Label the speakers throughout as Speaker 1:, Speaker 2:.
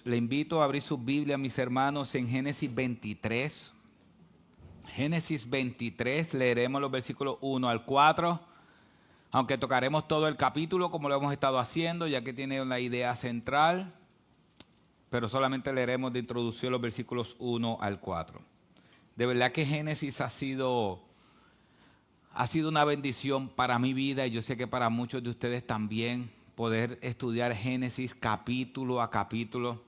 Speaker 1: le invito a abrir su Biblia, mis hermanos, en Génesis 23. Génesis 23, leeremos los versículos 1 al 4, aunque tocaremos todo el capítulo como lo hemos estado haciendo, ya que tiene una idea central, pero solamente leeremos de introducción los versículos 1 al 4. De verdad que Génesis ha sido una bendición para mi vida y yo sé que para muchos de ustedes también poder estudiar Génesis capítulo a capítulo.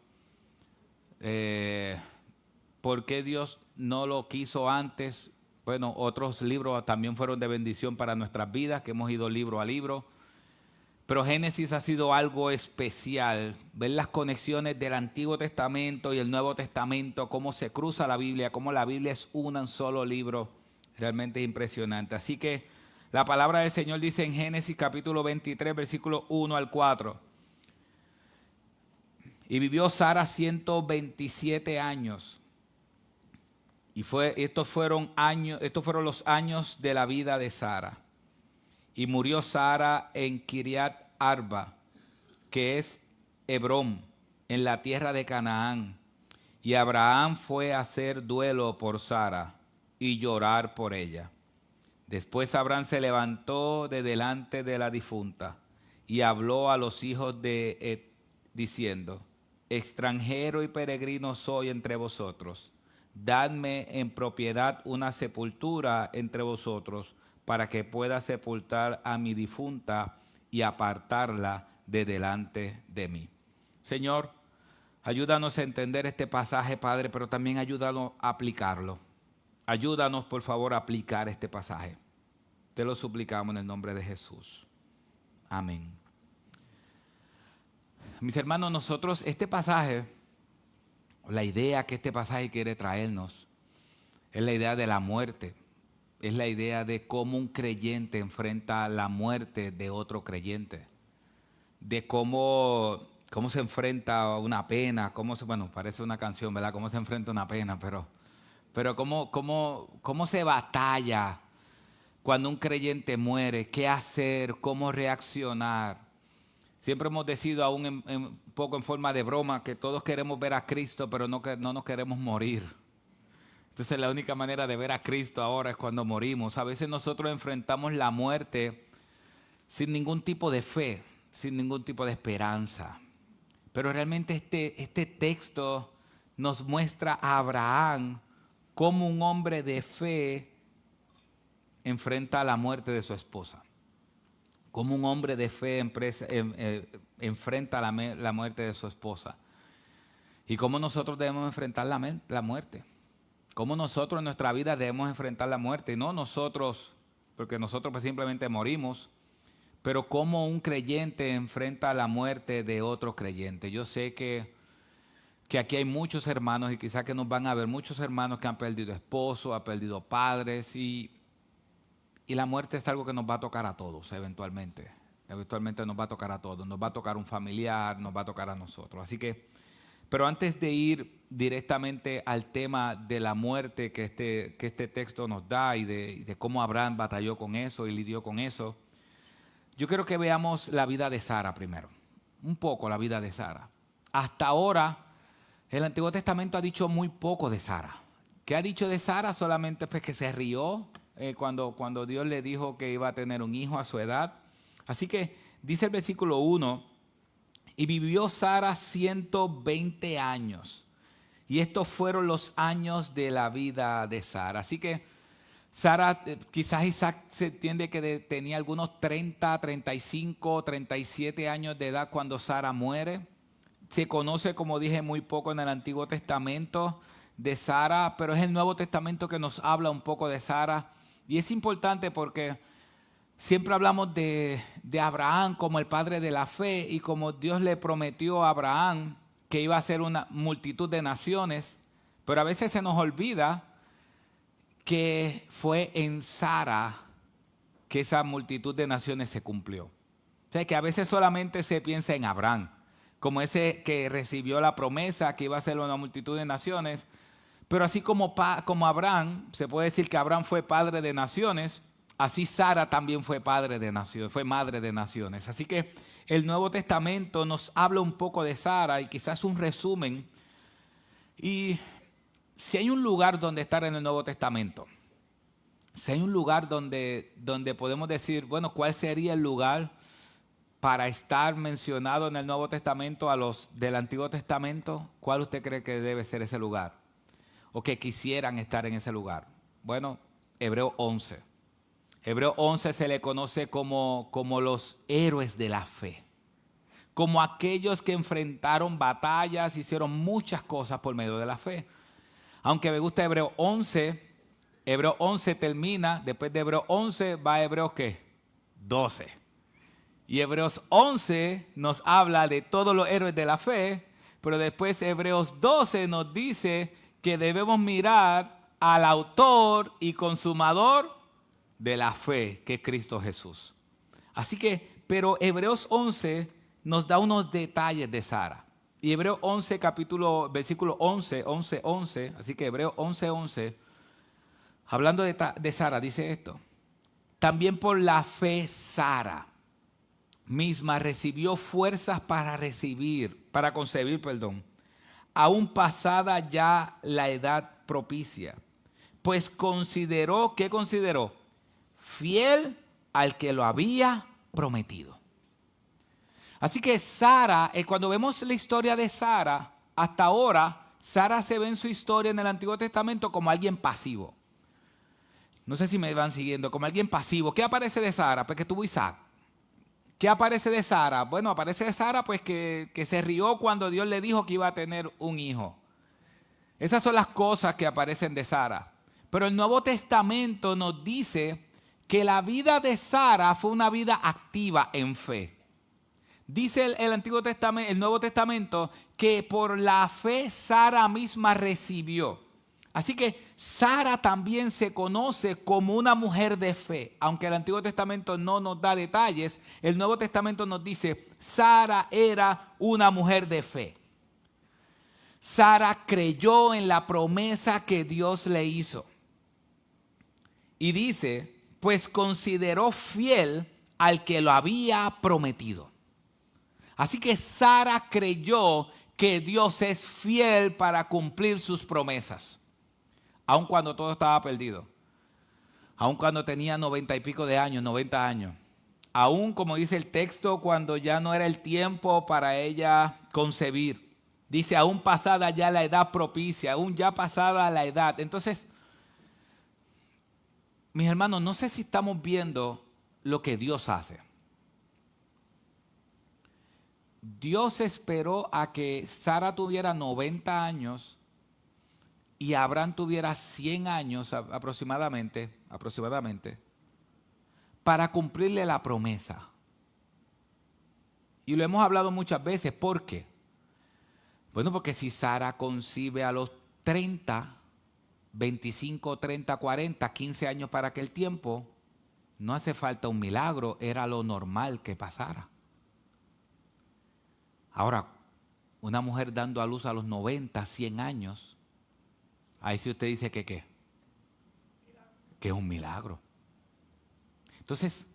Speaker 1: ¿Por qué Dios no lo quiso antes? Bueno, otros libros también fueron de bendición para nuestras vidas, que hemos ido libro a libro. Pero Génesis ha sido algo especial, ver las conexiones del Antiguo Testamento y el Nuevo Testamento, cómo se cruza la Biblia, cómo la Biblia es un solo libro, realmente es impresionante. Así que la palabra del Señor dice en Génesis capítulo 23, versículo 1 al 4. Y vivió Sara 127 años. Y estos fueron los años de la vida de Sara. Y murió Sara en Kiriat Arba, que es Hebrón, en la tierra de Canaán. Y Abraham fue a hacer duelo por Sara y llorar por ella. Después Abraham se levantó de delante de la difunta y habló a los hijos de Et, diciendo: extranjero y peregrino soy entre vosotros. Dadme en propiedad una sepultura entre vosotros, para que pueda sepultar a mi difunta y apartarla de delante de mí. Señor, ayúdanos a entender este pasaje, Padre, pero también ayúdanos a aplicarlo. Ayúdanos, por favor, a aplicar este pasaje. Te lo suplicamos en el nombre de Jesús. Amén. Mis hermanos, nosotros este pasaje, la idea que este pasaje quiere traernos, es la idea de la muerte. Es la idea de cómo un creyente enfrenta la muerte de otro creyente. De cómo se enfrenta a una pena, bueno, parece una canción, ¿verdad? Cómo se enfrenta una pena, pero cómo se batalla cuando un creyente muere, qué hacer, cómo reaccionar. Siempre hemos decidido, aún un poco en forma de broma, que todos queremos ver a Cristo, pero no nos queremos morir. Entonces la única manera de ver a Cristo ahora es cuando morimos. A veces nosotros enfrentamos la muerte sin ningún tipo de fe, sin ningún tipo de esperanza. Pero realmente este texto nos muestra a Abraham como un hombre de fe enfrenta la muerte de su esposa. Como un hombre de fe enfrenta la muerte de su esposa. Y cómo nosotros debemos enfrentar la muerte. Cómo nosotros en nuestra vida debemos enfrentar la muerte. Y no nosotros, porque nosotros pues simplemente morimos, pero cómo un creyente enfrenta la muerte de otro creyente. Yo sé que aquí hay muchos hermanos y quizás que nos van a ver muchos hermanos que han perdido esposos, han perdido padres y la muerte es algo que nos va a tocar a todos eventualmente. Eventualmente nos va a tocar a todos. Nos va a tocar un familiar, nos va a tocar a nosotros. Así que, pero antes de ir directamente al tema de la muerte que este texto nos da y de cómo Abraham batalló con eso y lidió con eso, yo quiero que veamos la vida de Sara primero. Un poco la vida de Sara. Hasta ahora, el Antiguo Testamento ha dicho muy poco de Sara. ¿Qué ha dicho de Sara? Solamente pues que se rió cuando Dios le dijo que iba a tener un hijo a su edad. Así que dice el versículo 1, y vivió Sara 120 años. Y estos fueron los años de la vida de Sara. Así que Sara, quizás Isaac se entiende que tenía algunos 30, 35, 37 años de edad cuando Sara muere. Se conoce, como dije, muy poco en el Antiguo Testamento de Sara, pero es el Nuevo Testamento que nos habla un poco de Sara. Y es importante porque siempre hablamos de Abraham como el padre de la fe y como Dios le prometió a Abraham que iba a ser una multitud de naciones, pero a veces se nos olvida que fue en Sara que esa multitud de naciones se cumplió. O sea, que a veces solamente se piensa en Abraham, como ese que recibió la promesa que iba a ser una multitud de naciones, pero así como Abraham, se puede decir que Abraham fue padre de naciones, así Sara también fue padre de naciones, fue madre de naciones. Así que el Nuevo Testamento nos habla un poco de Sara y quizás un resumen. Y si hay un lugar donde estar en el Nuevo Testamento, si hay un lugar donde podemos decir, bueno, ¿cuál sería el lugar para estar mencionado en el Nuevo Testamento a los del Antiguo Testamento? ¿Cuál usted cree que debe ser ese lugar? O que quisieran estar en ese lugar. Bueno, Hebreo 11. Hebreo 11 se le conoce como los héroes de la fe. Como aquellos que enfrentaron batallas, hicieron muchas cosas por medio de la fe. Aunque me gusta Hebreo 11 termina, después de Hebreo 11 va a Hebreos ¿qué? 12. Y Hebreos 11 nos habla de todos los héroes de la fe, pero después Hebreos 12 nos dice que debemos mirar al autor y consumador de la fe, que es Cristo Jesús. Así que, pero Hebreos 11 nos da unos detalles de Sara. Y Hebreos 11, versículo 11, así que Hebreos 11, hablando de Sara, dice esto. También por la fe Sara misma recibió fuerzas para concebir, aún pasada ya la edad propicia. Pues ¿qué consideró? Fiel al que lo había prometido. Así que Sara, cuando vemos la historia de Sara, hasta ahora, Sara se ve en su historia en el Antiguo Testamento como alguien pasivo. No sé si me van siguiendo, como alguien pasivo. ¿Qué aparece de Sara? Pues que tuvo Isaac. ¿Qué aparece de Sara? Bueno, aparece de Sara pues que se rió cuando Dios le dijo que iba a tener un hijo. Esas son las cosas que aparecen de Sara. Pero el Nuevo Testamento nos dice que la vida de Sara fue una vida activa en fe. Dice el Nuevo Testamento que por la fe Sara misma recibió. Así que Sara también se conoce como una mujer de fe. Aunque el Antiguo Testamento no nos da detalles, el Nuevo Testamento nos dice, Sara era una mujer de fe. Sara creyó en la promesa que Dios le hizo. Y dice, pues consideró fiel al que lo había prometido. Así que Sara creyó que Dios es fiel para cumplir sus promesas. Aun cuando todo estaba perdido. Aun cuando tenía 90 y pico de años, 90 años. Aun, como dice el texto, cuando ya no era el tiempo para ella concebir. Dice, aún pasada ya la edad propicia, aún ya pasada la edad. Entonces, mis hermanos, no sé si estamos viendo lo que Dios hace. Dios esperó a que Sara tuviera 90 años y Abraham tuviera 100 años aproximadamente, para cumplirle la promesa. Y lo hemos hablado muchas veces. ¿Por qué? Bueno, porque si Sara concibe a los 30, 25, 30, 40, 15 años para aquel tiempo, no hace falta un milagro, era lo normal que pasara. Ahora, una mujer dando a luz a los 90, 100 años, ahí sí usted dice que ¿qué? Que es un milagro. Entonces,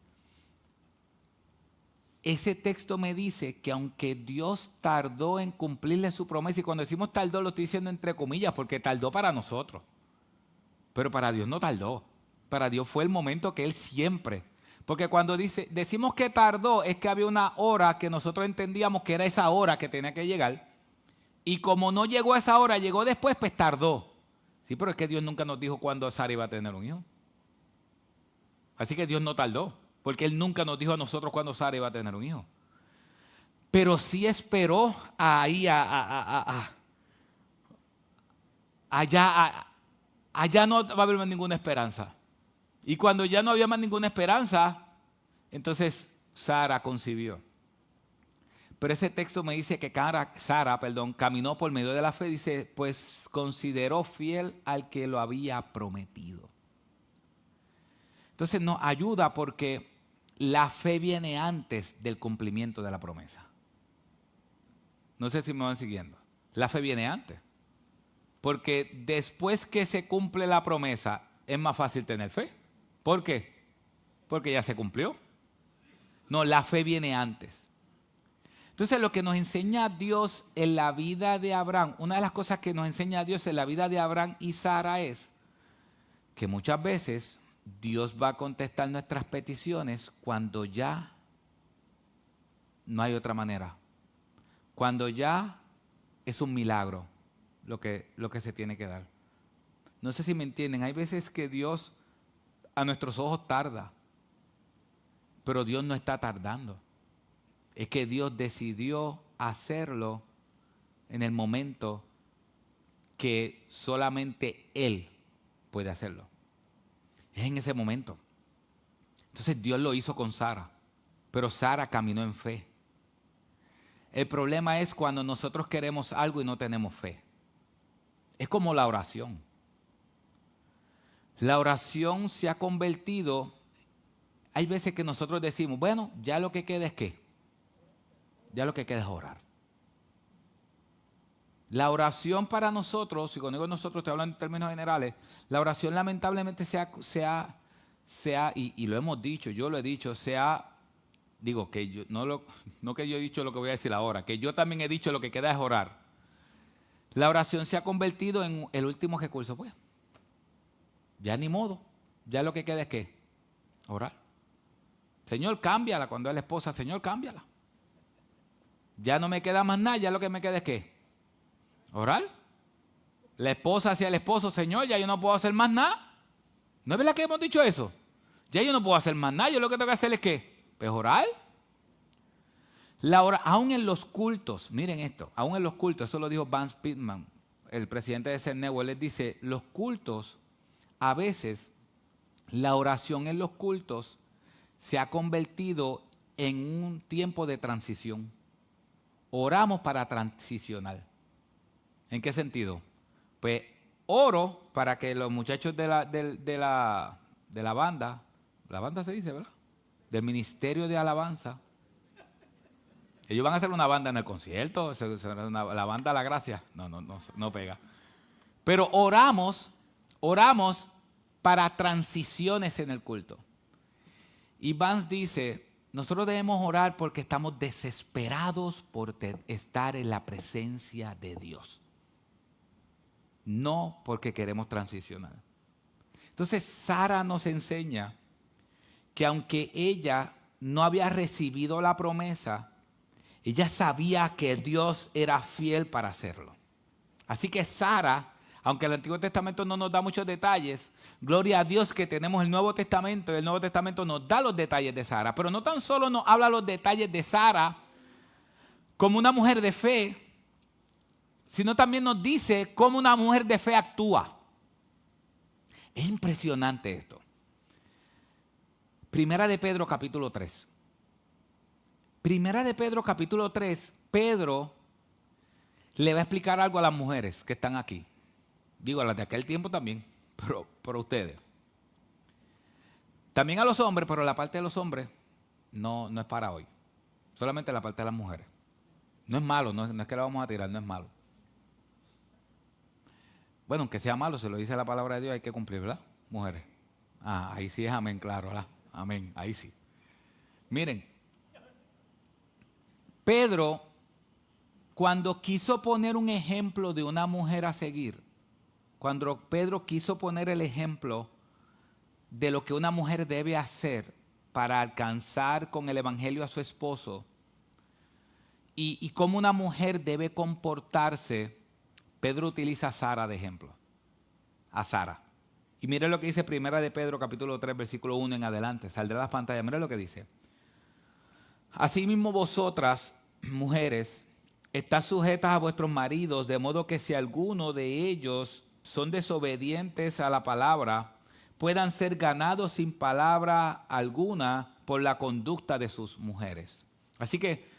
Speaker 1: ese texto me dice que aunque Dios tardó en cumplirle su promesa, y cuando decimos tardó lo estoy diciendo entre comillas porque tardó para nosotros, pero para Dios no tardó. Para Dios fue el momento que Él siempre. Porque cuando decimos que tardó, es que había una hora que nosotros entendíamos que era esa hora que tenía que llegar. Y como no llegó a esa hora, llegó después, pues tardó. Sí, pero es que Dios nunca nos dijo cuándo Sara iba a tener un hijo. Así que Dios no tardó, porque Él nunca nos dijo a nosotros cuándo Sara iba a tener un hijo. Pero sí esperó allá no va a haber más ninguna esperanza. Y cuando ya no había más ninguna esperanza, entonces Sara concibió. Pero ese texto me dice que Sara caminó por medio de la fe, dice, pues consideró fiel al que lo había prometido. Entonces nos ayuda porque la fe viene antes del cumplimiento de la promesa. No sé si me van siguiendo. La fe viene antes. Porque después que se cumple la promesa, es más fácil tener fe. ¿Por qué? porque ya se cumplió. No, la fe viene antes. Entonces lo que nos enseña Dios en la vida de Abraham, una de las cosas que nos enseña Dios en la vida de Abraham y Sara es que muchas veces Dios va a contestar nuestras peticiones cuando ya no hay otra manera. Cuando ya es un milagro lo que se tiene que dar. No sé si me entienden, hay veces que Dios a nuestros ojos tarda, pero Dios no está tardando. Es que Dios decidió hacerlo en el momento que solamente Él puede hacerlo. Es en ese momento. Entonces Dios lo hizo con Sara, pero Sara caminó en fe. El problema es cuando nosotros queremos algo y no tenemos fe. Es como la oración. La oración se ha convertido, hay veces que nosotros decimos, bueno, ya lo que queda es ¿qué? Ya lo que queda es orar. La oración para nosotros, y cuando digo nosotros estoy hablando en términos generales, la oración lamentablemente y lo hemos dicho, yo lo he dicho, digo que yo, no que yo he dicho lo que voy a decir ahora, que yo también he dicho lo que queda es orar. La oración se ha convertido en el último recurso, pues. Ya ni modo, ya lo que queda es ¿qué? Orar. Señor, cámbiala cuando es la esposa, Señor, cámbiala. Ya no me queda más nada, ya lo que me queda es ¿qué? Orar. La esposa hacia el esposo, Señor, ya yo no puedo hacer más nada. ¿No es verdad que hemos dicho eso? Ya yo no puedo hacer más nada, yo lo que tengo que hacer es ¿qué? Pues orar. Aún en los cultos, miren esto, aún en los cultos, eso lo dijo Vance Pitman, el presidente de CERNEW, él les dice, los cultos, a veces, la oración en los cultos se ha convertido en un tiempo de transición. Oramos para transicionar. ¿En qué sentido? Pues oro para que los muchachos de la banda se dice, ¿verdad? Del ministerio de alabanza, ellos van a hacer una banda en el concierto, la banda La Gracia, no pega. Pero oramos para transiciones en el culto. Y Vance dice, nosotros debemos orar porque estamos desesperados por estar en la presencia de Dios. No porque queremos transicionar. Entonces Sara nos enseña que aunque ella no había recibido la promesa, ella sabía que Dios era fiel para hacerlo. Así que Sara, aunque el Antiguo Testamento no nos da muchos detalles, gloria a Dios que tenemos el Nuevo Testamento y el Nuevo Testamento nos da los detalles de Sara. Pero no tan solo nos habla los detalles de Sara como una mujer de fe, sino también nos dice cómo una mujer de fe actúa. Es impresionante esto. Primera de Pedro capítulo 3. Primera de Pedro capítulo 3, Pedro le va a explicar algo a las mujeres que están aquí. Digo, a las de aquel tiempo también, pero ustedes. También a los hombres, pero la parte de los hombres no es para hoy. Solamente la parte de las mujeres. No es malo, no es que la vamos a tirar, no es malo. Bueno, aunque sea malo, se lo dice la palabra de Dios, hay que cumplir, ¿verdad? Mujeres. Ahí sí es amén, claro, ¿verdad? Amén, ahí sí. Miren, Pedro, cuando quiso poner un ejemplo de una mujer a seguir, cuando Pedro quiso poner el ejemplo de lo que una mujer debe hacer para alcanzar con el evangelio a su esposo y cómo una mujer debe comportarse, Pedro utiliza a Sara de ejemplo. A Sara. Y mire lo que dice Primera de Pedro capítulo 3 versículo 1 en adelante. Saldrá a las pantallas. Mire lo que dice. Asimismo vosotras, mujeres, estad sujetas a vuestros maridos, de modo que si alguno de ellos son desobedientes a la palabra, puedan ser ganados sin palabra alguna por la conducta de sus mujeres. Así que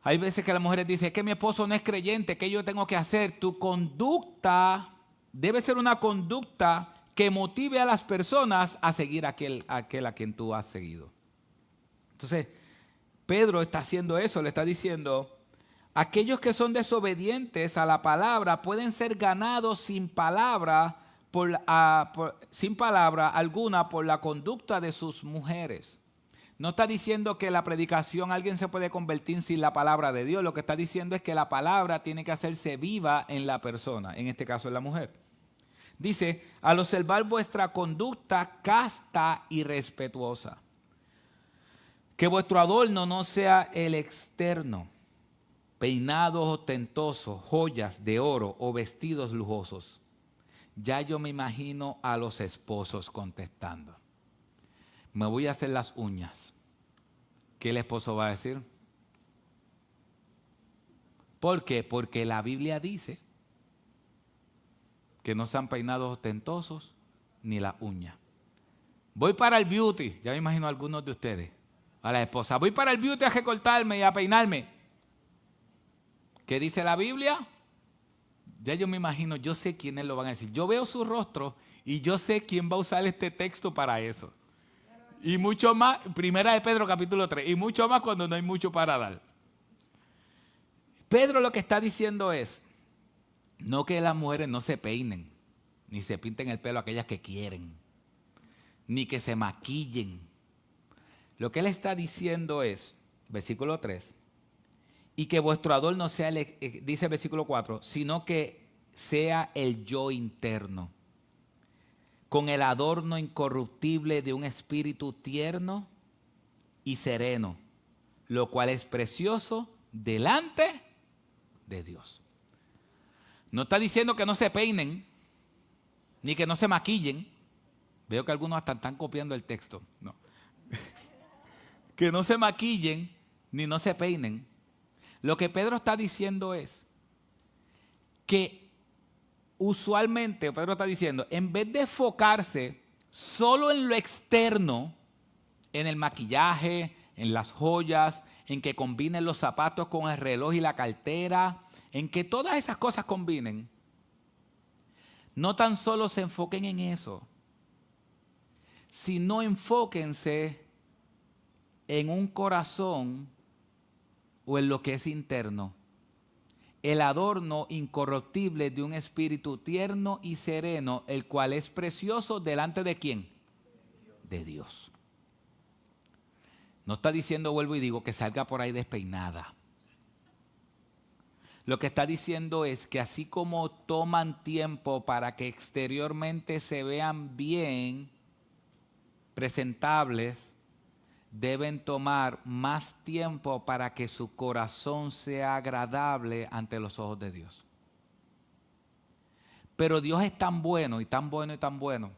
Speaker 1: hay veces que las mujeres dicen, es que mi esposo no es creyente, ¿qué yo tengo que hacer? Tu conducta debe ser una conducta que motive a las personas a seguir aquel a quien tú has seguido. Entonces, Pedro está haciendo eso, le está diciendo, aquellos que son desobedientes a la palabra pueden ser ganados sin palabra sin palabra alguna por la conducta de sus mujeres. No está diciendo que la predicación alguien se puede convertir sin la palabra de Dios. Lo que está diciendo es que la palabra tiene que hacerse viva en la persona, en este caso en la mujer. Dice, al observar vuestra conducta casta y respetuosa, que vuestro adorno no sea el externo, peinados ostentosos, joyas de oro o vestidos lujosos. Ya yo me imagino a los esposos contestando. Me voy a hacer las uñas. ¿Qué el esposo va a decir? ¿Por qué? Porque la Biblia dice que no sean peinados ostentosos ni las uñas. Voy para el beauty. Ya me imagino a algunos de ustedes. A la esposa. Voy para el beauty a recortarme y a peinarme. ¿Qué dice la Biblia? Ya yo me imagino, yo sé quiénes lo van a decir. Yo veo su rostro y yo sé quién va a usar este texto para eso. Y mucho más, primera de Pedro capítulo 3, y mucho más cuando no hay mucho para dar. Pedro lo que está diciendo es, no que las mujeres no se peinen, ni se pinten el pelo aquellas que quieren, ni que se maquillen. Lo que él está diciendo es, versículo 3, y que vuestro adorno sea, dice el versículo 4, sino que sea el yo interno, con el adorno incorruptible de un espíritu tierno y sereno, lo cual es precioso delante de Dios. No está diciendo que no se peinen, ni que no se maquillen. Veo que algunos hasta están copiando el texto. No. Que no se maquillen, ni no se peinen. Lo que Pedro está diciendo es que usualmente, Pedro está diciendo, en vez de enfocarse solo en lo externo, en el maquillaje, en las joyas, en que combinen los zapatos con el reloj y la cartera, en que todas esas cosas combinen, no tan solo se enfoquen en eso, sino enfóquense en un corazón o en lo que es interno. El adorno incorruptible de un espíritu tierno y sereno, el cual es precioso delante de ¿quién? De Dios. No está diciendo, vuelvo y digo, que salga por ahí despeinada. Lo que está diciendo es que así como toman tiempo para que exteriormente se vean bien, presentables, deben tomar más tiempo para que su corazón sea agradable ante los ojos de Dios. Pero Dios es tan bueno y tan bueno y tan bueno.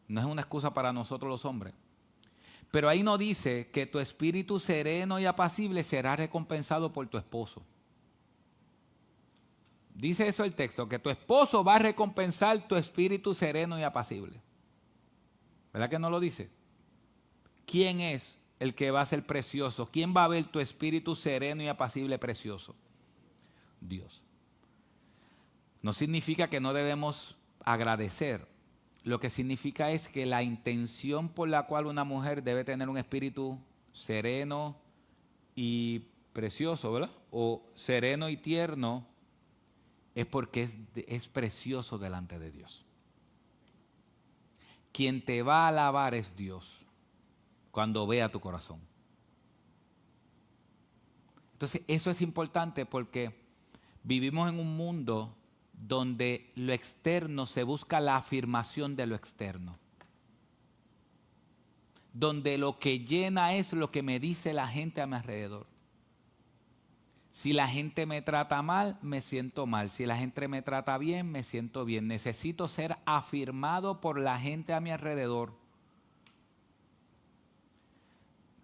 Speaker 1: No es una excusa para nosotros los hombres. Pero ahí no dice que tu espíritu sereno y apacible será recompensado por tu esposo. Dice eso el texto, que tu esposo va a recompensar tu espíritu sereno y apacible. ¿Verdad que no lo dice? ¿Quién es el que va a ser precioso? ¿Quién va a ver tu espíritu sereno y apacible precioso? Dios. No significa que no debemos agradecer. Lo que significa es que la intención por la cual una mujer debe tener un espíritu sereno y precioso, ¿verdad? O sereno y tierno, es porque es precioso delante de Dios. Quien te va a alabar es Dios cuando vea tu corazón. Entonces, eso es importante porque vivimos en un mundo donde lo externo se busca la afirmación de lo externo. Donde lo que llena es lo que me dice la gente a mi alrededor. Si la gente me trata mal, me siento mal. Si la gente me trata bien, me siento bien. Necesito ser afirmado por la gente a mi alrededor.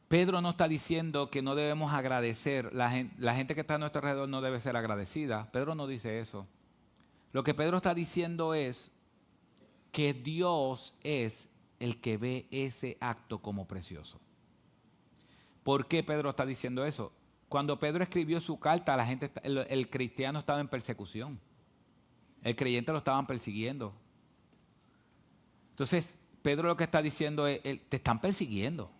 Speaker 1: Pedro no está diciendo que no debemos agradecer. La gente que está a nuestro alrededor no debe ser agradecida. Pedro no dice eso. Lo que Pedro está diciendo es que Dios es el que ve ese acto como precioso. ¿Por qué Pedro está diciendo eso? Cuando Pedro escribió su carta, el cristiano estaba en persecución. El creyente lo estaban persiguiendo. Entonces, Pedro lo que está diciendo es, te están persiguiendo.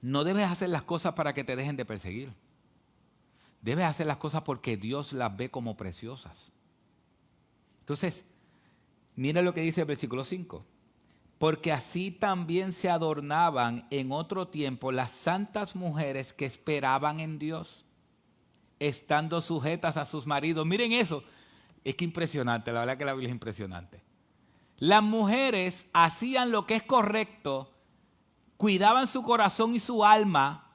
Speaker 1: No debes hacer las cosas para que te dejen de perseguir. Debes hacer las cosas porque Dios las ve como preciosas. Entonces, Mira lo que dice el versículo 5. Porque así también se adornaban en otro tiempo las santas mujeres que esperaban en Dios, estando sujetas a sus maridos. Miren eso. Es que impresionante, la verdad que la Biblia es impresionante. Las mujeres hacían lo que es correcto, cuidaban su corazón y su alma,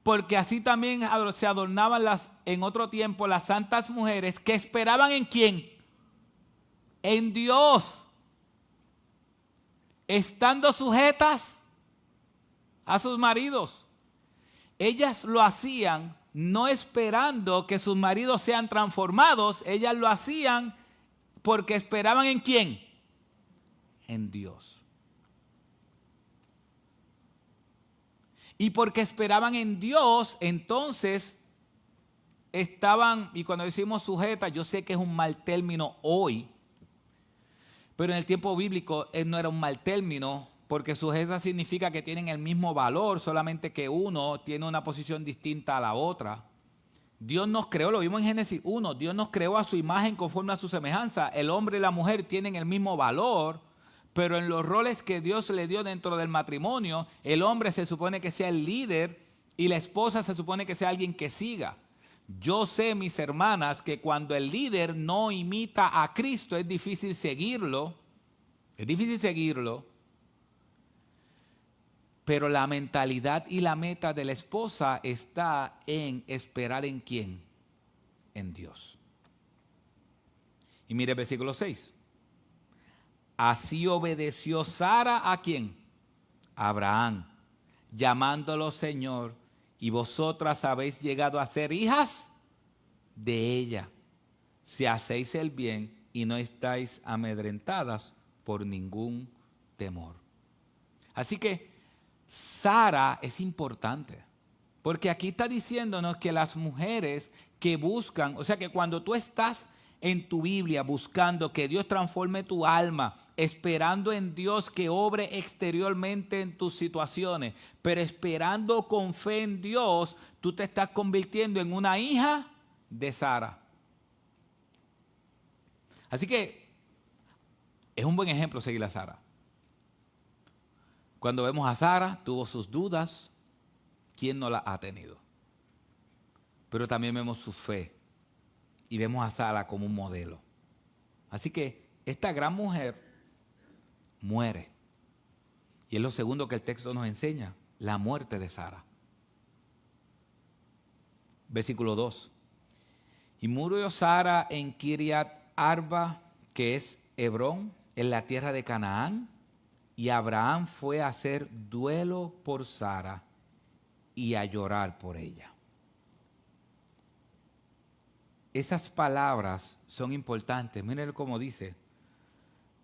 Speaker 1: porque así también se adornaban en otro tiempo las santas mujeres que esperaban ¿en quién? En Dios, estando sujetas a sus maridos. Ellas lo hacían no esperando que sus maridos sean transformados, ellas lo hacían porque esperaban ¿en quién? En Dios. Y porque esperaban en Dios, entonces estaban, y cuando decimos sujetas, yo sé que es un mal término hoy, pero en el tiempo bíblico no era un mal término, porque sujeta significa que tienen el mismo valor, solamente que uno tiene una posición distinta a la otra. Dios nos creó, lo vimos en Génesis 1, Dios nos creó a su imagen conforme a su semejanza. El hombre y la mujer tienen el mismo valor, pero en los roles que Dios le dio dentro del matrimonio, el hombre se supone que sea el líder y la esposa se supone que sea alguien que siga. Yo sé, mis hermanas, que cuando el líder no imita a Cristo es difícil seguirlo, pero la mentalidad y la meta de la esposa está en esperar ¿en quién? En Dios. Y mire el versículo 6. Así obedeció Sara ¿a quién? A Abraham, llamándolo Señor, y vosotras habéis llegado a ser hijas de ella, si hacéis el bien y no estáis amedrentadas por ningún temor. Así que Sara es importante, porque aquí está diciéndonos que las mujeres que buscan, o sea que cuando tú estás en tu Biblia buscando que Dios transforme tu alma, esperando en Dios que obre exteriormente en tus situaciones, pero esperando con fe en Dios, tú te estás convirtiendo en una hija de Sara. Así que es un buen ejemplo seguir a Sara. Cuando vemos a Sara, tuvo sus dudas. ¿Quién no las ha tenido? Pero también vemos su fe y vemos a Sara como un modelo. Así que esta gran mujer muere. Y es lo segundo que el texto nos enseña, la muerte de Sara. Versículo 2. Y murió Sara en Kiriat Arba, que es Hebrón, en la tierra de Canaán. Y Abraham fue a hacer duelo por Sara y a llorar por ella. Esas palabras son importantes. Miren cómo dice.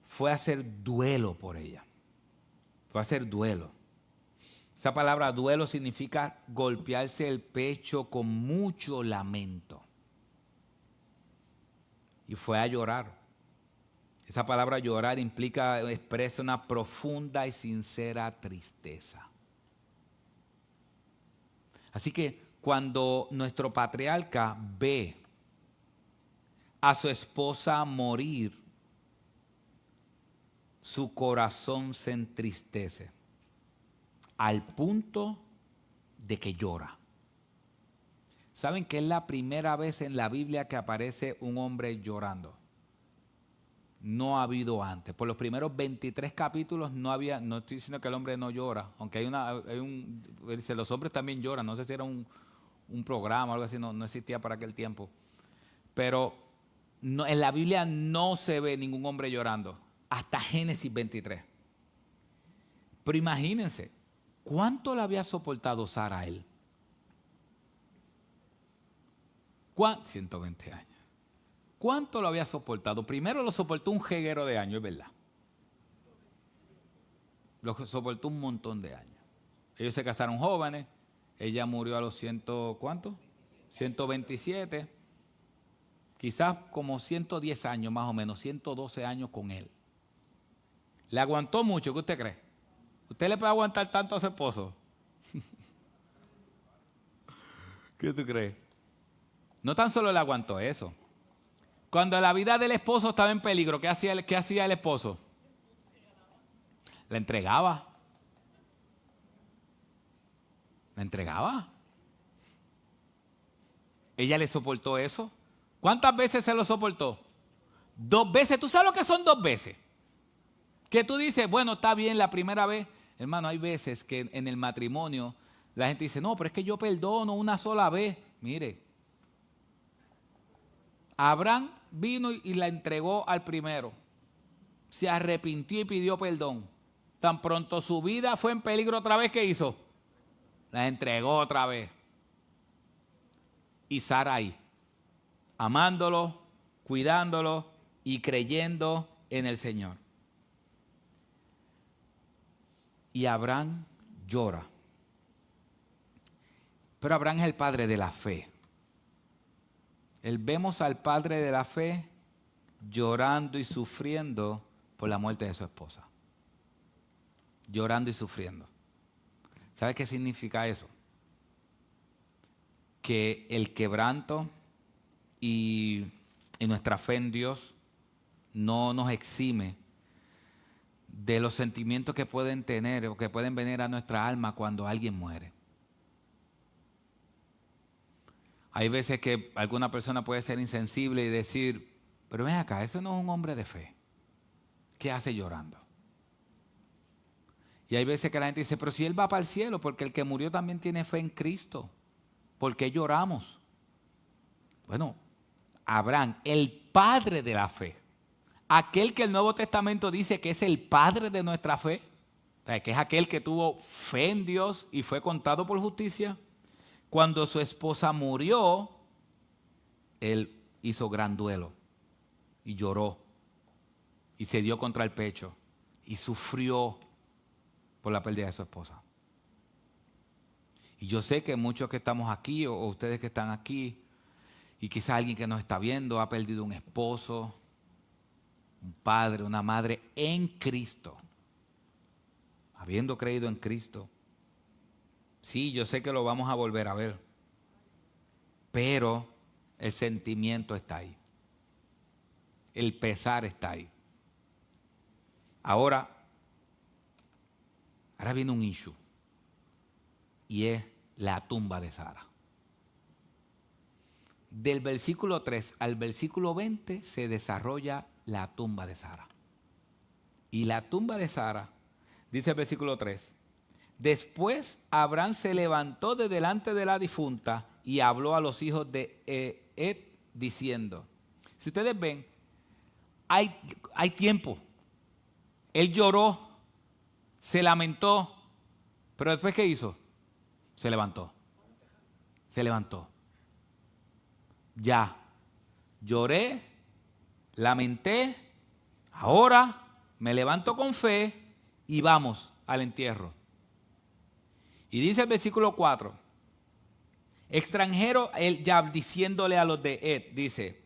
Speaker 1: Fue a hacer duelo por ella. Fue a hacer duelo. Esa palabra duelo significa golpearse el pecho con mucho lamento. Y fue a llorar. Esa palabra llorar expresa una profunda y sincera tristeza. Así que cuando nuestro patriarca ve a su esposa morir, su corazón se entristece al punto de que llora. ¿Saben que es la primera vez en la Biblia que aparece un hombre llorando? No ha habido antes. Por los primeros 23 capítulos no estoy diciendo que el hombre no llora, aunque dice, los hombres también lloran, no sé si era un programa o algo así, no existía para aquel tiempo. Pero en la Biblia no se ve ningún hombre llorando, hasta Génesis 23. Pero imagínense, ¿cuánto le había soportado Sara a él? 120 años. ¿Cuánto lo había soportado? Primero lo soportó un jeguero de años, es verdad. Lo soportó un montón de años. Ellos se casaron jóvenes. Ella murió a los ¿cuánto? 127. Quizás como 110 años más o menos, 112 años con él. ¿Le aguantó mucho? ¿Qué usted cree? ¿Usted le puede aguantar tanto a su esposo? ¿Qué tú crees? No tan solo le aguantó eso. Cuando la vida del esposo estaba en peligro, ¿qué hacía el esposo? La entregaba. La entregaba. Ella le soportó eso. ¿Cuántas veces se lo soportó? 2 veces. ¿Tú sabes lo que son 2 veces? Que tú dices, bueno, está bien la primera vez. Hermano, hay veces que en el matrimonio la gente dice, no, pero es que yo perdono una sola vez. Mire, Abraham vino y la entregó al primero. Se arrepintió y pidió perdón. Tan pronto su vida fue en peligro otra vez, ¿qué hizo? La entregó otra vez. Y Sarai, amándolo, cuidándolo y creyendo en el Señor. Y Abraham llora. Pero Abraham es el padre de la fe. Vemos al padre de la fe llorando y sufriendo por la muerte de su esposa. Llorando y sufriendo. ¿Sabes qué significa eso? Que el quebranto y nuestra fe en Dios no nos exime de los sentimientos que pueden tener o que pueden venir a nuestra alma cuando alguien muere. Hay veces que alguna persona puede ser insensible y decir, pero ven acá, ese no es un hombre de fe. ¿Qué hace llorando? Y hay veces que la gente dice, pero si él va para el cielo, porque el que murió también tiene fe en Cristo. ¿Por qué lloramos? Bueno, Abraham, el padre de la fe, aquel que el Nuevo Testamento dice que es el padre de nuestra fe, o sea, que es aquel que tuvo fe en Dios y fue contado por justicia, cuando su esposa murió, él hizo gran duelo y lloró y se dio contra el pecho y sufrió por la pérdida de su esposa. Y yo sé que muchos que estamos aquí o ustedes que están aquí y quizás alguien que nos está viendo ha perdido un esposo, un padre, una madre en Cristo, habiendo creído en Cristo. Sí, yo sé que lo vamos a volver a ver, pero el sentimiento está ahí. El pesar está ahí. Ahora viene un issue y es la tumba de Sara. Del versículo 3 al versículo 20 se desarrolla la tumba de Sara. Y la tumba de Sara, dice el versículo 3, después Abraham se levantó de delante de la difunta y habló a los hijos de Het diciendo, si ustedes ven, hay tiempo. Él lloró, se lamentó, pero después ¿qué hizo? Se levantó. Se levantó. Ya, lloré, lamenté, ahora me levanto con fe y vamos al entierro. Y dice el versículo 4, extranjero, él ya diciéndole a los de Het, dice,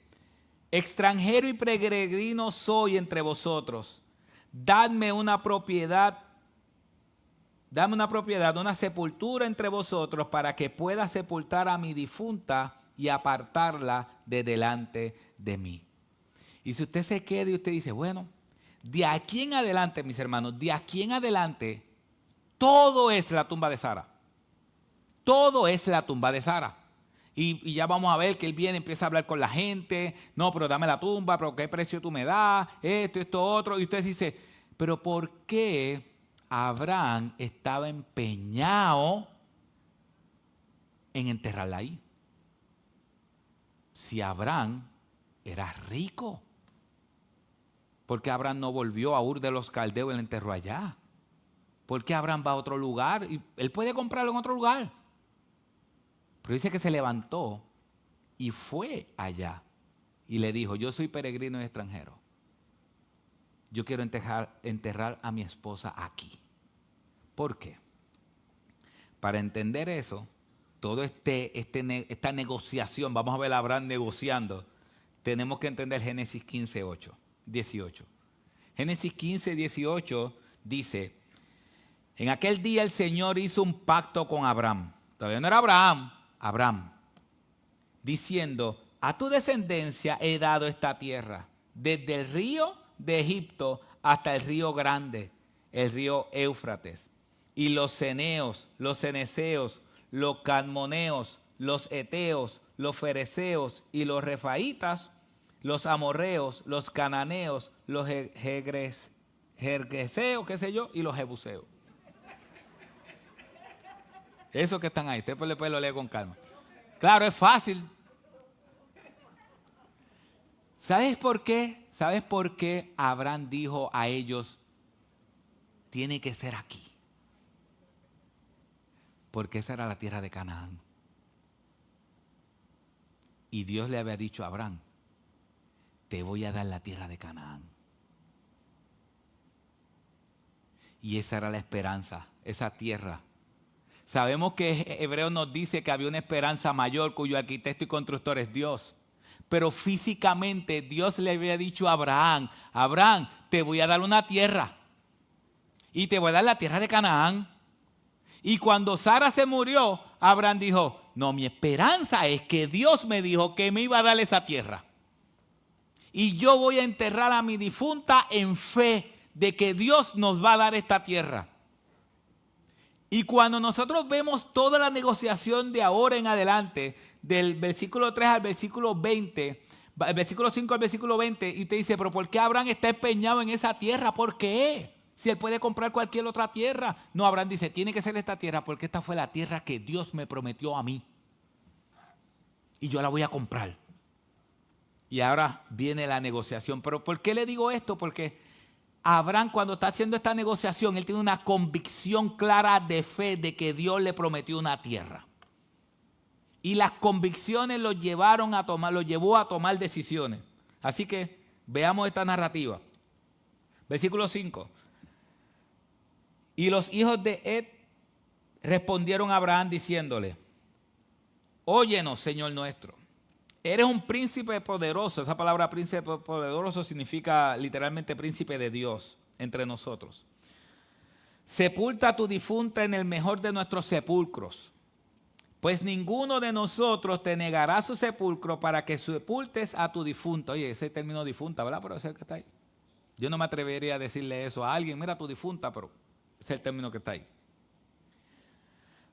Speaker 1: extranjero y peregrino soy entre vosotros, dadme una propiedad, una sepultura entre vosotros para que pueda sepultar a mi difunta y apartarla de delante de mí. Y si usted se queda y usted dice, bueno, de aquí en adelante, mis hermanos, de aquí en adelante, todo es la tumba de Sara. Todo es la tumba de Sara. Y ya vamos a ver que él viene, empieza a hablar con la gente, no, pero dame la tumba, pero ¿qué precio tú me das? Esto, otro. Y usted dice, pero ¿por qué Abraham estaba empeñado en enterrarla ahí? Si Abraham era rico, ¿por qué Abraham no volvió a Ur de los Caldeos y la enterró allá? ¿Por qué Abraham va a otro lugar? Y él puede comprarlo en otro lugar. Pero dice que se levantó y fue allá y le dijo, yo soy peregrino y extranjero. Yo quiero enterrar a mi esposa aquí. ¿Por qué? Para entender eso, toda esta negociación, vamos a ver a Abraham negociando, tenemos que entender Génesis 15, 18. Génesis 15, 18 dice, en aquel día el Señor hizo un pacto con Abraham. Todavía no era Abraham, diciendo, a tu descendencia he dado esta tierra, desde el río de Egipto hasta el río grande, el río Éufrates, y los ceneos, los ceneseos, los cadmoneos, los eteos, los fereceos y los refaitas, los amorreos, los cananeos, los jergueseos, qué sé yo, y los jebuseos. Esos que están ahí, usted después lo lee con calma. Claro, es fácil. ¿Sabes por qué? ¿Sabes por qué Abraham dijo a ellos, tiene que ser aquí? Porque esa era la tierra de Canaán. Y Dios le había dicho a Abraham, te voy a dar la tierra de Canaán. Y esa era la esperanza, esa tierra. Sabemos que Hebreos nos dice que había una esperanza mayor cuyo arquitecto y constructor es Dios. Pero físicamente Dios le había dicho a Abraham, Abraham, te voy a dar una tierra. Y te voy a dar la tierra de Canaán. Y cuando Sara se murió, Abraham dijo, no, mi esperanza es que Dios me dijo que me iba a dar esa tierra. Y yo voy a enterrar a mi difunta en fe de que Dios nos va a dar esta tierra. Y cuando nosotros vemos toda la negociación de ahora en adelante, del versículo 3 al versículo 20, el versículo 5 al versículo 20, y usted dice, pero ¿por qué Abraham está empeñado en esa tierra? ¿Por qué? Si él puede comprar cualquier otra tierra. No, Abraham dice, tiene que ser esta tierra porque esta fue la tierra que Dios me prometió a mí. Y yo la voy a comprar. Y ahora viene la negociación. ¿Pero por qué le digo esto? Porque Abraham, cuando está haciendo esta negociación, él tiene una convicción clara de fe de que Dios le prometió una tierra. Y las convicciones lo llevó a tomar decisiones. Así que veamos esta narrativa. Versículo 5. Y los hijos de Ed respondieron a Abraham diciéndole, óyenos, Señor nuestro. Eres un príncipe poderoso. Esa palabra príncipe poderoso significa literalmente príncipe de Dios entre nosotros. Sepulta a tu difunta en el mejor de nuestros sepulcros, pues ninguno de nosotros te negará su sepulcro para que sepultes a tu difunta. Oye, ese término difunta, ¿verdad? Pero ese es el que está ahí. Yo no me atrevería a decirle eso a alguien, mira tu difunta, pero ese es el término que está ahí.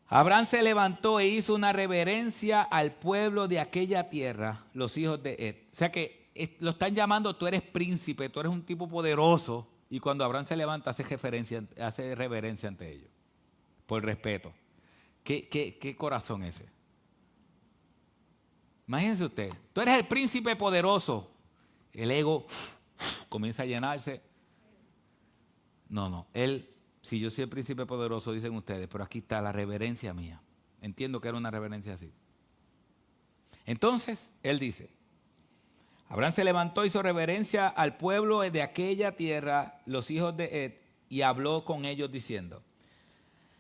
Speaker 1: Abraham se levantó e hizo una reverencia al pueblo de aquella tierra, los hijos de Ed. O sea que lo están llamando, tú eres príncipe, tú eres un tipo poderoso. Y cuando Abraham se levanta, hace reverencia ante ellos, por respeto. ¿Qué corazón ese? Imagínense usted, tú eres el príncipe poderoso. El ego comienza a llenarse. No, si yo soy el príncipe poderoso, dicen ustedes, pero aquí está la reverencia mía. Entiendo que era una reverencia así. Entonces, él dice, Abraham se levantó, hizo reverencia al pueblo de aquella tierra, los hijos de Ed, y habló con ellos diciendo,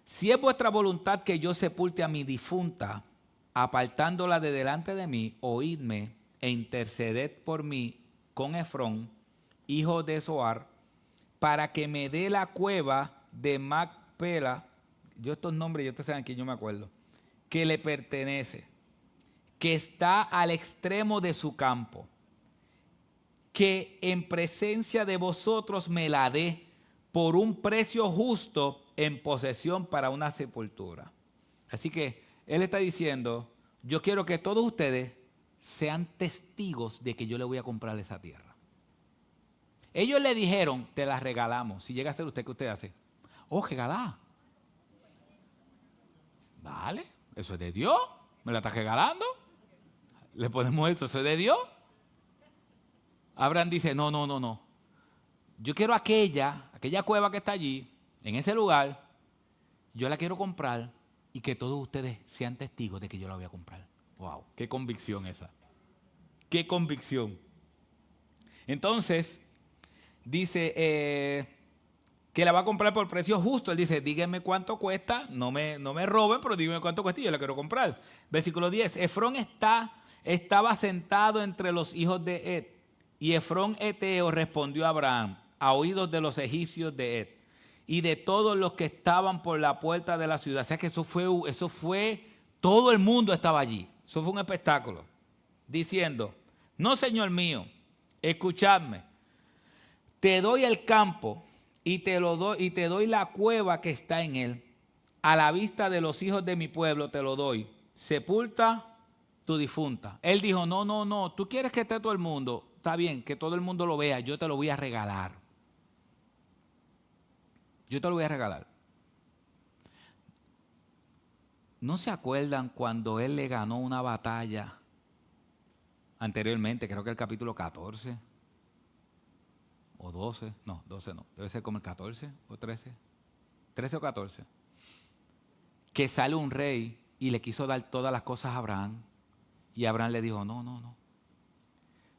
Speaker 1: si es vuestra voluntad que yo sepulte a mi difunta, apartándola de delante de mí, oídme e interceded por mí con Efrón, hijo de Zohar, para que me dé la cueva de Macpela, yo estos nombres, ustedes saben que yo me acuerdo, que le pertenece, que está al extremo de su campo, que en presencia de vosotros me la dé por un precio justo en posesión para una sepultura. Así que él está diciendo, yo quiero que todos ustedes sean testigos de que yo le voy a comprar esa tierra. Ellos le dijeron, te la regalamos. Si llega a ser usted, ¿qué usted hace? Oh, regalá. Dale, eso es de Dios. ¿Me la está regalando? Le ponemos eso es de Dios. Abraham dice, no. Yo quiero aquella cueva que está allí, en ese lugar, yo la quiero comprar y que todos ustedes sean testigos de que yo la voy a comprar. Wow, qué convicción esa. Qué convicción. Entonces, dice que la va a comprar por precio justo. Él dice, díganme cuánto cuesta, no me roben, pero díganme cuánto cuesta y yo la quiero comprar. Versículo 10, Efrón estaba sentado entre los hijos de Ed, y Efrón eteo respondió a Abraham a oídos de los egipcios de Ed y de todos los que estaban por la puerta de la ciudad. O sea que eso fue, todo el mundo estaba allí. Eso fue un espectáculo. diciendo, no, señor mío, escuchadme, te doy el campo y te doy la cueva que está en él. A la vista de los hijos de mi pueblo te lo doy. Sepulta tu difunta. Él dijo, no, tú quieres que esté todo el mundo. Está bien, que todo el mundo lo vea, yo te lo voy a regalar. Yo te lo voy a regalar. ¿No se acuerdan cuando él le ganó una batalla anteriormente? Creo que el capítulo 14 o 12. No, 12 no. Debe ser como el 14 o 13. 13 o 14. Que sale un rey y le quiso dar todas las cosas a Abraham. Y Abraham le dijo, no.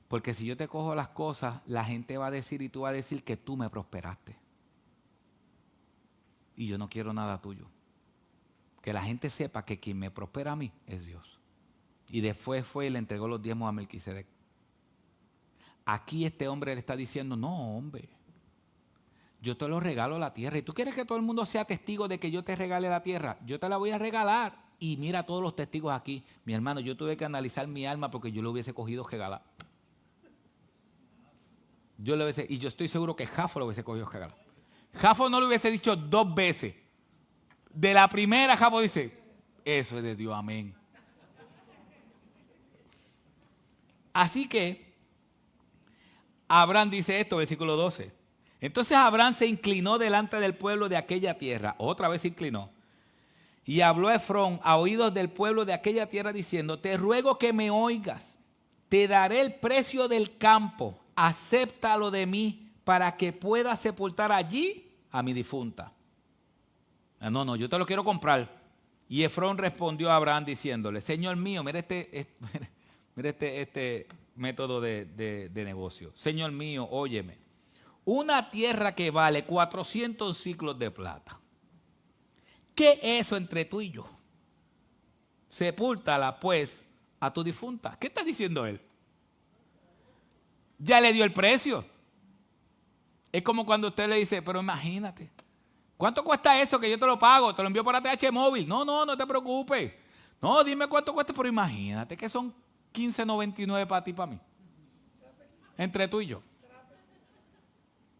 Speaker 1: Porque si yo te cojo las cosas, la gente va a decir y tú vas a decir que tú me prosperaste. Y yo no quiero nada tuyo. Que la gente sepa que quien me prospera a mí es Dios. Y después fue y le entregó los diezmos a Melquisedec. Aquí este hombre le está diciendo, no, hombre, yo te lo regalo la tierra. ¿Y tú quieres que todo el mundo sea testigo de que yo te regale la tierra? Yo te la voy a regalar. Y mira todos los testigos aquí. Mi hermano, yo tuve que analizar mi alma porque yo lo hubiese cogido regalar. Y yo estoy seguro que Jafo lo hubiese cogido regalar. Jafo no lo hubiese dicho 2 veces. De la primera, Jafo dice, eso es de Dios, amén. Así que, Abraham dice esto, versículo 12. Entonces Abraham se inclinó delante del pueblo de aquella tierra. Otra vez se inclinó. Y habló a Efrón a oídos del pueblo de aquella tierra diciendo, te ruego que me oigas. Te daré el precio del campo. Acéptalo de mí para que pueda sepultar allí a mi difunta. No, yo te lo quiero comprar. Y Efrón respondió a Abraham diciéndole, Señor mío, mira este método de negocio. Señor mío, óyeme. Una tierra que vale 400 ciclos de plata. ¿Qué es eso entre tú y yo? Sepúltala pues a tu difunta. ¿Qué está diciendo él? Ya le dio el precio. Es como cuando usted le dice, pero imagínate, ¿cuánto cuesta eso que yo te lo pago? Te lo envío por ATH móvil. No te preocupes. No, dime cuánto cuesta, pero imagínate que son $15.99 para ti y para mí. Entre tú y yo.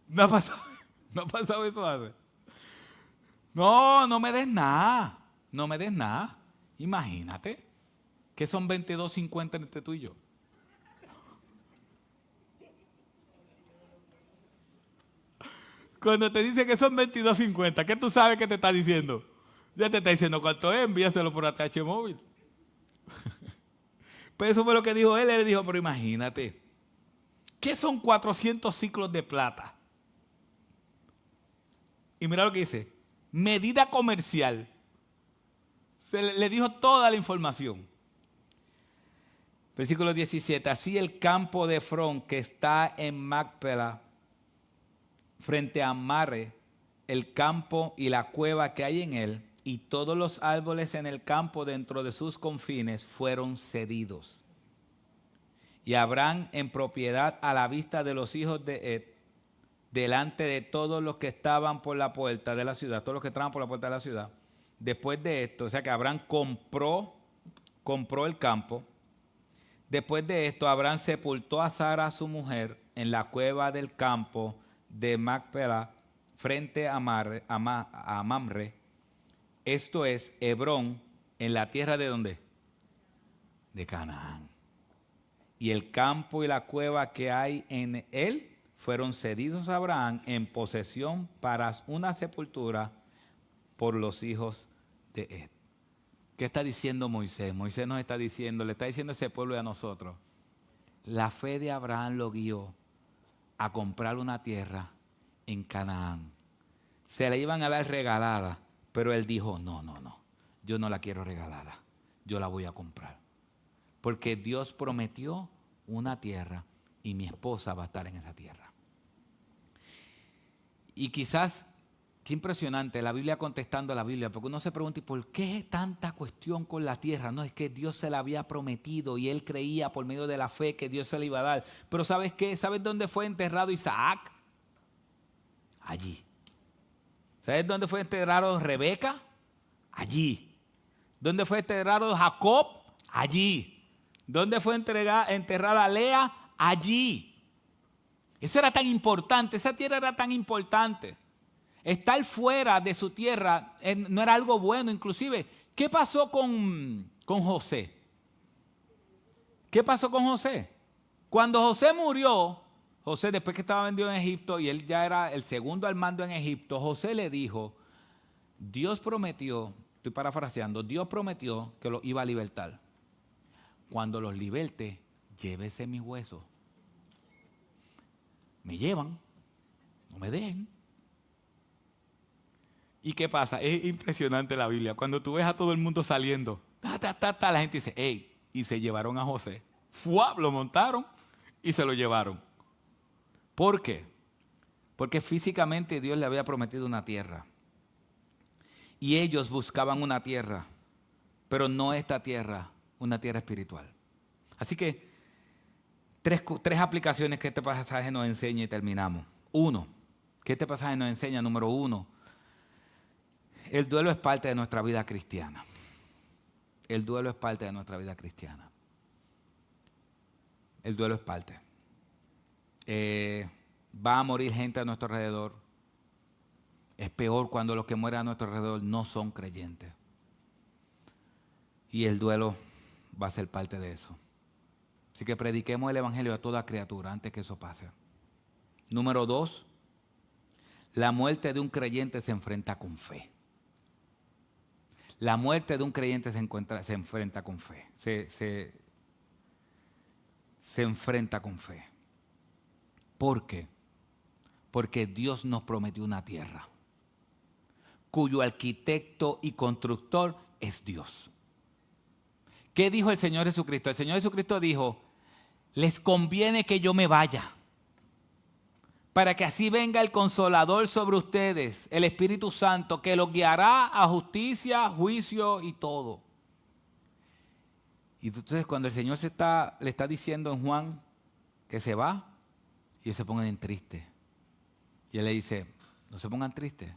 Speaker 1: No ha pasado eso hace. No me des nada. No me des nada. Imagínate que son 22.50 entre tú y yo. Cuando te dice que son 22.50, ¿qué tú sabes que te está diciendo? Ya te está diciendo cuánto es, envíaselo por ATH móvil. Pero eso fue lo que dijo él. Él dijo, pero imagínate, ¿qué son 400 ciclos de plata? Y mira lo que dice, medida comercial. Le dijo toda la información. Versículo 17, así el campo de Efrón que está en Macpela, frente a Mamre, el campo y la cueva que hay en él, y todos los árboles en el campo dentro de sus confines fueron cedidos. Y Abraham en propiedad a la vista de los hijos de Ed, delante de todos los que estaban por la puerta de la ciudad, todos los que estaban por la puerta de la ciudad. Después de esto, o sea que Abraham compró el campo. Después de esto, Abraham sepultó a Sara, su mujer, en la cueva del campo de Macpela, frente a Mamre. Esto es Hebrón, en la tierra de ¿dónde? De Canaán. Y el campo y la cueva que hay en él fueron cedidos a Abraham en posesión para una sepultura por los hijos de Ed. ¿Qué está diciendo Moisés? Moisés nos está diciendo, le está diciendo a ese pueblo y a nosotros, la fe de Abraham lo guió a comprar una tierra en Canaán. Se la iban a dar regalada, pero él dijo, no, yo no la quiero regalada, yo la voy a comprar. Porque Dios prometió una tierra y mi esposa va a estar en esa tierra. Y quizás, qué impresionante, la Biblia contestando a la Biblia, porque uno se pregunta, ¿y por qué tanta cuestión con la tierra? No, es que Dios se la había prometido y él creía por medio de la fe que Dios se la iba a dar. Pero ¿sabes qué? ¿Sabes dónde fue enterrado Isaac? Allí. ¿Sabes dónde fue enterrado Rebeca? Allí. ¿Dónde fue enterrado Jacob? Allí. ¿Dónde fue enterrada Lea? Allí. Eso era tan importante, esa tierra era tan importante. Estar fuera de su tierra no era algo bueno. Inclusive, ¿qué pasó con José? ¿Qué pasó con José? Cuando José murió, José después que estaba vendido en Egipto y él ya era el segundo al mando en Egipto, José le dijo, Dios prometió, estoy parafraseando, Dios prometió que los iba a libertar. Cuando los liberte, llévese mis huesos. Me llevan, no me dejen. ¿Y qué pasa? Es impresionante la Biblia. Cuando tú ves a todo el mundo saliendo, la gente dice, ¡ey! Y se llevaron a José. ¡Fua! Lo montaron y se lo llevaron. ¿Por qué? Porque físicamente Dios le había prometido una tierra. Y ellos buscaban una tierra, pero no esta tierra, una tierra espiritual. Así que tres aplicaciones que este pasaje nos enseña y terminamos. Uno, ¿qué este pasaje nos enseña? Número uno, el duelo es parte de nuestra vida cristiana. El duelo es parte de nuestra vida cristiana. El duelo es parte. Va a morir gente a nuestro alrededor. Es peor cuando los que mueren a nuestro alrededor no son creyentes. Y el duelo va a ser parte de eso. Así que prediquemos el evangelio a toda criatura antes que eso pase. Número dos, la muerte de un creyente se enfrenta con fe. La muerte de un creyente se enfrenta con fe. Se enfrenta con fe. ¿Por qué? Porque Dios nos prometió una tierra cuyo arquitecto y constructor es Dios. ¿Qué dijo el Señor Jesucristo? El Señor Jesucristo dijo, les conviene que yo me vaya, para que así venga el Consolador sobre ustedes, el Espíritu Santo, que los guiará a justicia, juicio y todo. Y entonces cuando el Señor le está diciendo en Juan que se va, ellos se pongan tristes. Y Él le dice, no se pongan tristes.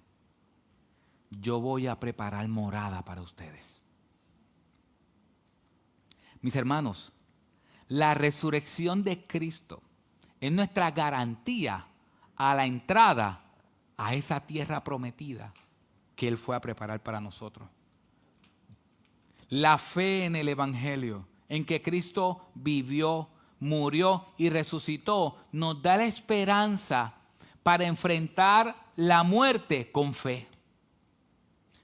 Speaker 1: Yo voy a preparar morada para ustedes. Mis hermanos, la resurrección de Cristo es nuestra garantía a la entrada a esa tierra prometida que Él fue a preparar para nosotros. La fe en el Evangelio, en que Cristo vivió, murió y resucitó, nos da la esperanza para enfrentar la muerte con fe.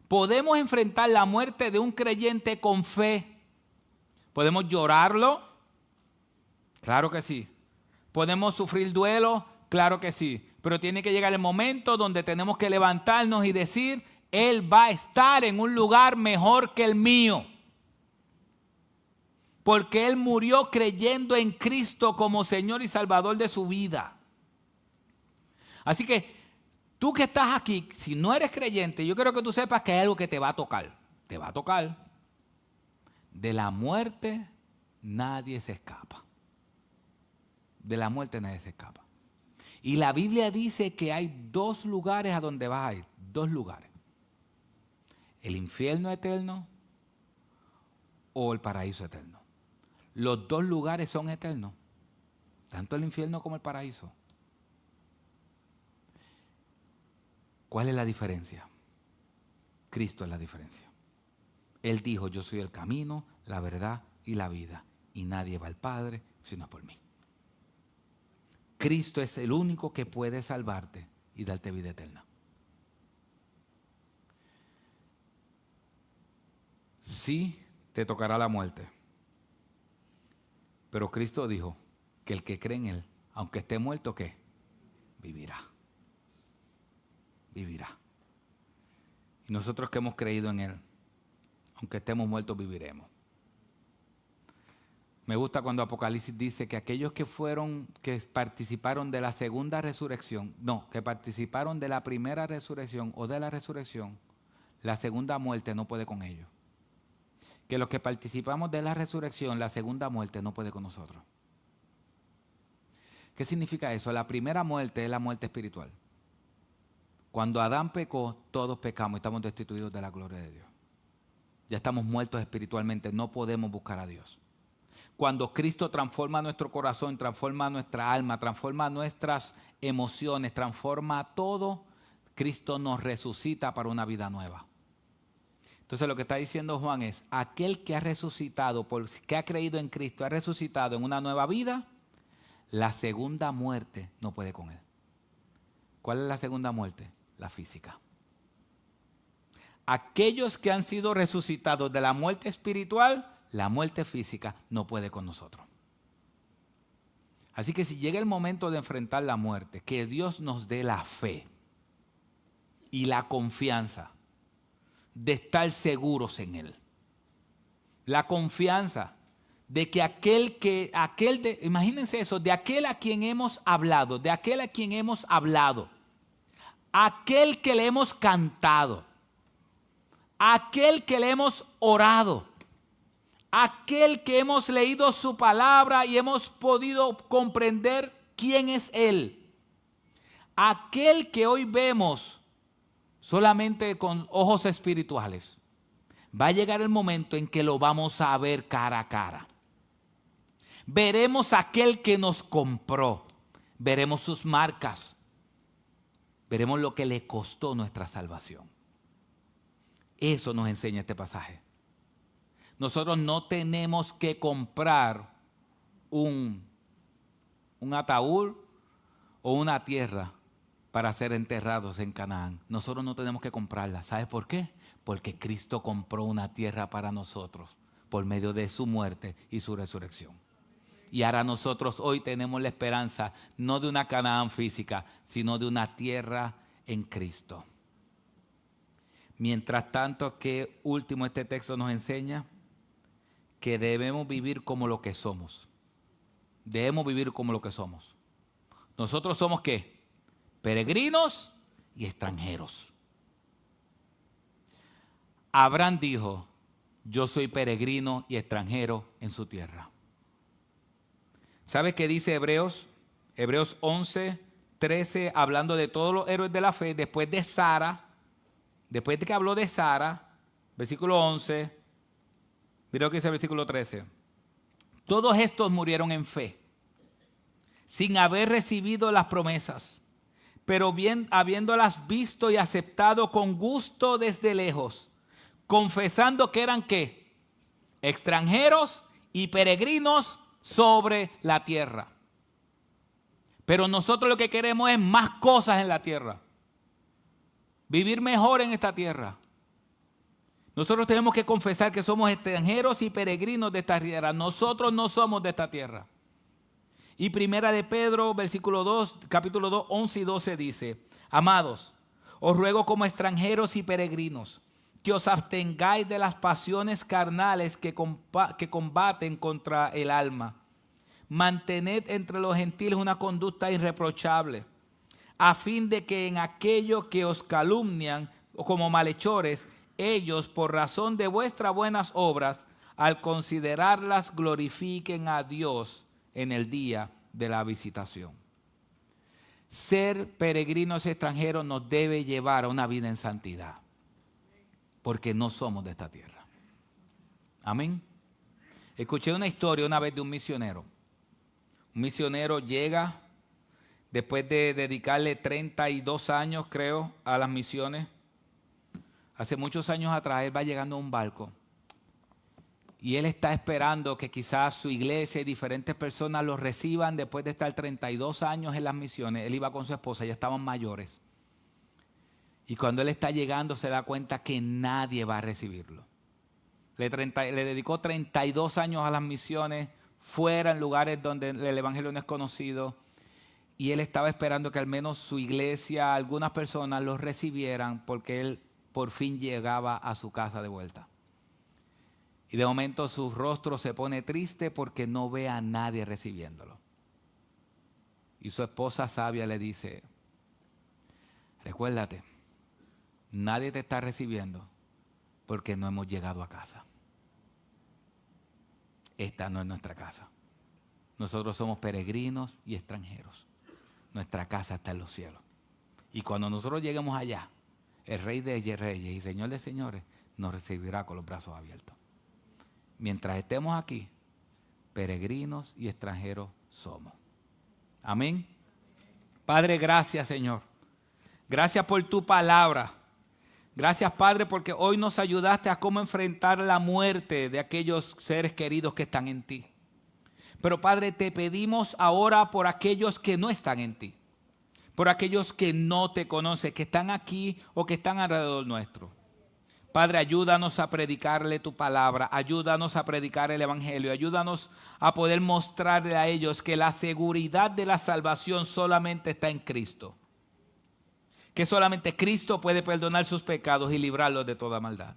Speaker 1: Podemos enfrentar la muerte de un creyente con fe. ¿Podemos llorarlo? Claro que sí. ¿Podemos sufrir duelo? Claro que sí. Pero tiene que llegar el momento donde tenemos que levantarnos y decir, Él va a estar en un lugar mejor que el mío. Porque Él murió creyendo en Cristo como Señor y Salvador de su vida. Así que tú que estás aquí, si no eres creyente, yo quiero que tú sepas que hay algo que te va a tocar. Te va a tocar. De la muerte nadie se escapa. De la muerte nadie se escapa. Y la Biblia dice que hay dos lugares a donde vas a ir. Dos lugares. El infierno eterno o el paraíso eterno. Los dos lugares son eternos. Tanto el infierno como el paraíso. ¿Cuál es la diferencia? Cristo es la diferencia. Él dijo, yo soy el camino, la verdad y la vida. Y nadie va al Padre sino por mí. Cristo es el único que puede salvarte y darte vida eterna. Sí, te tocará la muerte. Pero Cristo dijo que el que cree en Él, aunque esté muerto, ¿qué? Vivirá. Vivirá. Y nosotros que hemos creído en Él, aunque estemos muertos, viviremos. Me gusta cuando Apocalipsis dice que aquellos que participaron de la segunda resurrección, que participaron de la primera resurrección o de la resurrección, la segunda muerte no puede con ellos. Que los que participamos de la resurrección, la segunda muerte no puede con nosotros. ¿Qué significa eso? La primera muerte es la muerte espiritual. Cuando Adán pecó, todos pecamos y estamos destituidos de la gloria de Dios. Ya estamos muertos espiritualmente, no podemos buscar a Dios. cuando Cristo transforma nuestro corazón, transforma nuestra alma, transforma nuestras emociones, transforma todo, Cristo nos resucita para una vida nueva. Entonces lo que está diciendo Juan es, aquel que ha resucitado, que ha creído en Cristo, ha resucitado en una nueva vida, la segunda muerte no puede con él. ¿Cuál es la segunda muerte? La física. Aquellos que han sido resucitados de la muerte espiritual, la muerte física no puede con nosotros. Así que si llega el momento de enfrentar la muerte, que Dios nos dé la fe y la confianza de estar seguros en Él. La confianza de que imagínense eso, de aquel a quien hemos hablado, aquel que le hemos cantado, aquel que le hemos orado, aquel que hemos leído su palabra y hemos podido comprender quién es Él. Aquel que hoy vemos solamente con ojos espirituales. Va a llegar el momento en que lo vamos a ver cara a cara. Veremos a aquel que nos compró. Veremos sus marcas. Veremos lo que le costó nuestra salvación. Eso nos enseña este pasaje. Nosotros no tenemos que comprar un ataúd o una tierra para ser enterrados en Canaán. Nosotros no tenemos que comprarla. ¿Sabes por qué? Porque Cristo compró una tierra para nosotros por medio de su muerte y su resurrección. Y ahora nosotros hoy tenemos la esperanza no de una Canaán física, sino de una tierra en Cristo. Mientras tanto, ¿qué último este texto nos enseña? Que debemos vivir como lo que somos. Debemos vivir como lo que somos. ¿Nosotros somos qué? Peregrinos y extranjeros. Abraham dijo, yo soy peregrino y extranjero en su tierra. ¿Sabes qué dice Hebreos? Hebreos 11, 13, hablando de todos los héroes de la fe, después de que habló de Sara, versículo 11, mira lo que dice el versículo 13. Todos estos murieron en fe, sin haber recibido las promesas, pero bien habiéndolas visto y aceptado con gusto desde lejos, confesando que eran ¿qué? Extranjeros y peregrinos sobre la tierra. Pero nosotros lo que queremos es más cosas en la tierra. Vivir mejor en esta tierra. Nosotros tenemos que confesar que somos extranjeros y peregrinos de esta tierra. Nosotros no somos de esta tierra. Y primera de Pedro, capítulo 2, 11 y 12 dice, amados, os ruego como extranjeros y peregrinos, que os abstengáis de las pasiones carnales que combaten contra el alma. Mantened entre los gentiles una conducta irreprochable, a fin de que en aquello que os calumnian como malhechores, ellos por razón de vuestras buenas obras, al considerarlas glorifiquen a Dios en el día de la visitación. Ser peregrinos extranjeros nos debe llevar a una vida en santidad, porque no somos de esta tierra. Amén. Escuché una historia una vez de un misionero. Un misionero llega después de dedicarle 32 años, creo, a las misiones. Hace muchos años atrás, él va llegando a un barco y él está esperando que quizás su iglesia y diferentes personas lo reciban después de estar 32 años en las misiones. Él iba con su esposa, ya estaban mayores. Y cuando él está llegando se da cuenta que nadie va a recibirlo. Le dedicó 32 años a las misiones, fuera en lugares donde el evangelio no es conocido. Y él estaba esperando que al menos su iglesia, algunas personas lo recibieran porque él por fin llegaba a su casa de vuelta. Y de momento su rostro se pone triste porque no ve a nadie recibiéndolo. Y su esposa sabia le dice, recuérdate, nadie te está recibiendo porque no hemos llegado a casa. Esta no es nuestra casa. Nosotros somos peregrinos y extranjeros. Nuestra casa está en los cielos. Y cuando nosotros lleguemos allá, el Rey de Reyes y Señor de Señores nos recibirá con los brazos abiertos. Mientras estemos aquí, peregrinos y extranjeros somos. Amén. Padre, gracias, Señor. Gracias por tu palabra. Gracias, Padre, porque hoy nos ayudaste a cómo enfrentar la muerte de aquellos seres queridos que están en ti. Pero, Padre, te pedimos ahora por aquellos que no están en ti, por aquellos que no te conocen, que están aquí o que están alrededor nuestro. Padre, ayúdanos a predicarle tu palabra, ayúdanos a predicar el evangelio, ayúdanos a poder mostrarle a ellos que la seguridad de la salvación solamente está en Cristo. Que solamente Cristo puede perdonar sus pecados y librarlos de toda maldad.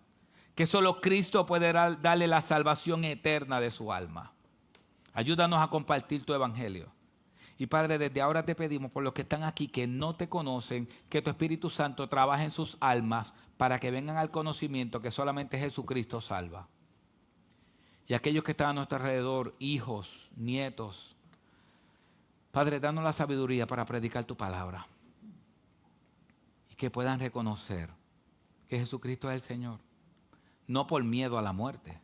Speaker 1: Que solo Cristo puede darle la salvación eterna de su alma. Ayúdanos a compartir tu evangelio. Y Padre, desde ahora te pedimos por los que están aquí que no te conocen, que tu Espíritu Santo trabaje en sus almas para que vengan al conocimiento que solamente Jesucristo salva. Y aquellos que están a nuestro alrededor, hijos, nietos, Padre, danos la sabiduría para predicar tu palabra. Y que puedan reconocer que Jesucristo es el Señor. No por miedo a la muerte,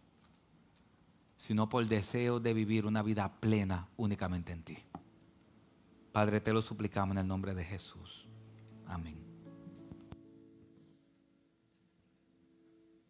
Speaker 1: sino por el deseo de vivir una vida plena únicamente en ti. Padre, te lo suplicamos en el nombre de Jesús. Amén.